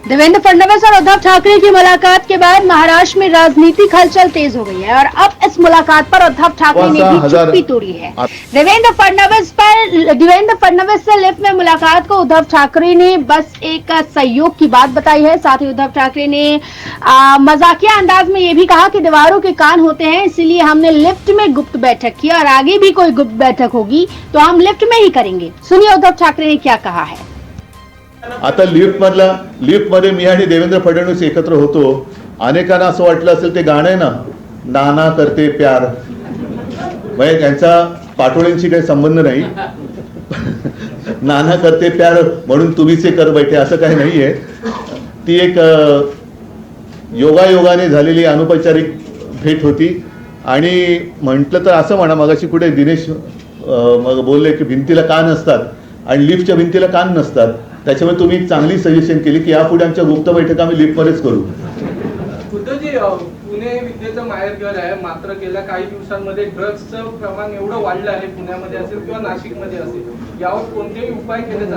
देवेंद्र फडणवीस और उद्धव ठाकरे की मुलाकात के बाद महाराष्ट्र में राजनीतिक हलचल तेज हो गई है और अब इस मुलाकात पर उद्धव ठाकरे ने भी चुप्पी तोड़ी है। देवेंद्र फडणवीस से लिफ्ट में मुलाकात को उद्धव ठाकरे ने बस एक सहयोग की बात बताई है। साथ ही उद्धव ठाकरे ने मजाकिया अंदाज में ये भी कहा कि दीवारों के कान होते हैं, इसीलिए हमने लिफ्ट में गुप्त बैठक की और आगे भी कोई गुप्त बैठक होगी तो हम लिफ्ट में ही करेंगे। सुनिए उद्धव ठाकरे ने क्या कहा है। आता लिफ्ट मध्ये मी आणि देवेंद्र फडणवीस एकत्र होतो। अनेकांना असं वाटलं असेल ते गाणं आहे ना, नाना करते प्यार, म्हणजे त्यांचा पाटोळ्यांशी काही संबंध नाही। नाना करते प्यार म्हणून तुम्ही से कर बैठे असं काही नाहीये। ती एक योगायोगाने झालेली अनौपचारिक भेट होती आणि म्हटलं तर असं म्हणा, मगाशी कुठे दिनेश मग बोलले की भिंतीला कान असतात आणि लिफ्टच्या भिंतीला कान नसतात। त्याच्यामुळे तुम्ही चांगली सजेशन केली की यापुढे आमच्या गुप्त बैठका आम्ही लिफ्टमध्येच करू। उद्धवजी, पुणे विद्येचं माहेरघर आहे, मात्र गेल्या काही दिवसांमध्ये ड्रग्सचं प्रमाण एवढं वाढलं आहे, पुण्यामध्ये असेल किंवा नाशिकमध्ये असेल, यावर कोणतेही उपाय केले जात